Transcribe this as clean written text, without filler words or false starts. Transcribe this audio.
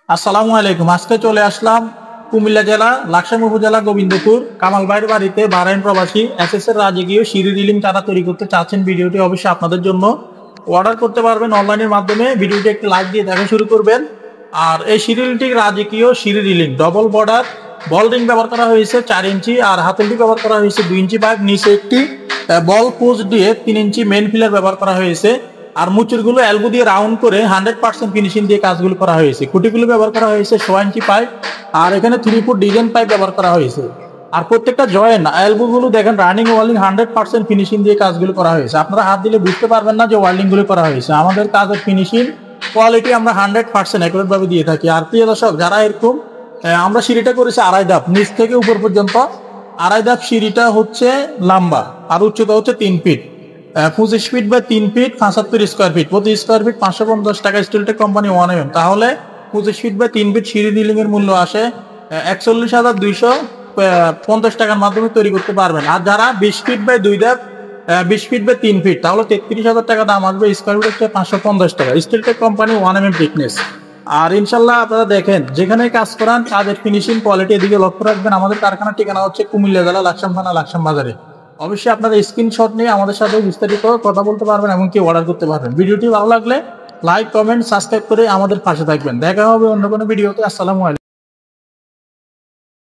আসসালামু আলাইকুম। আজকে চলে আসলাম কুমিল্লা জেলা লাকসাম উপজেলা গোবিন্দপুর কামাল ভাইয়ের বাড়িতে। বাহরাইন প্রবাসী এসএস এর রাজকীয় সিঁড়ি রিলিং তারা তৈরি করতে চাচ্ছেন। ভিডিওটি অবশ্যই আপনাদের জন্য। অর্ডার করতে পারবেন অনলাইনের মাধ্যমে। ভিডিওটি একটি লাইক দিয়ে দেখা শুরু করবেন। আর এই সিঁড়িটি রাজকীয় সিঁড়ি রিলিং ডবল বর্ডার বল রিং ব্যবহার করা হয়েছে 4 ইঞ্চি, আর হাতলটি ব্যবহার করা হয়েছে 2 ইঞ্চি পাইপ। নিচে একটি বল পোস্ট দিয়ে 3 ইঞ্চি মেন ফিলার ব্যবহার করা হয়েছে। আর মুচুরগুলো এলবো দিয়ে রাউন্ড করে 100% ফিনিশিং দিয়ে কাজগুলো করা হয়েছে। খুঁটিগুলো ব্যবহার করা হয়েছে 6 ইঞ্চি পাইপ, আর এখানে 3 ফুট ডিজাইন পাইপ ব্যবহার করা হয়েছে। আর প্রত্যেকটা জয়েন্ট এলবো গুলো দেখেন রানিং ওয়েল্ডিং 100% ফিনিশিং দিয়ে কাজগুলো করা হয়েছে। আপনারা হাত দিলে বুঝতে পারবেন না যে ওয়েল্ডিং গুলো করা হয়েছে। আমাদের কাজের ফিনিশিং কোয়ালিটি আমরা 100% অ্যাকুরেট ভাবে দিয়ে থাকি। আর প্রিয় দর্শক, যারা এরকম আমরা সিঁড়িটা করেছি আড়াই ধাপ, নিচ থেকে উপর পর্যন্ত আড়াই ধাপ। সিঁড়িটা হচ্ছে লম্বা আর উচ্চতা হচ্ছে 3 feet, 25 feet by 3 feet, 75 square feet. প্রতি স্কোয়ার ফিট 550 টাকা স্টিলটেক কোম্পানি 1mm। তাহলে 25 ফিট বাই 3 ফিট সিঁড়ি রিলিং এর মূল্য আসে 41,250 টাকার মাধ্যমে তৈরি করতে পারবেন। আর যারা 20 ফিট বাই 2 ধাপ, 20 ফিট বাই 3 ফিট, তাহলে 33,000 টাকা দাম আসবে। স্কোয়ার ফিট হচ্ছে 550 টাকা। Steeltech company 1mm thickness. আর ইনশাল্লাহ আপনারা দেখেন যেখানে কাজ করান কাজের ফিনিশিং কোয়ালিটি এদিকে লক্ষ্য রাখবেন। আমাদের কারখানার ঠিকানা হচ্ছে কুমিল্লা জেলা লাকসাম থানা লাকসাম বাজারে। অবশ্যই আপনারা স্ক্রিনশট নিয়ে আমাদের সাথে বিস্তারিত কথা বলতে পারবেন, এমনকি অর্ডার করতে পারবেন। ভিডিওটি ভালো লাগলে লাইক, কমেন্ট, সাবস্ক্রাইব করে আমাদের পাশে থাকবেন। দেখা হবে অন্য কোনো ভিডিওতে। আসসালামু আলাইকুম।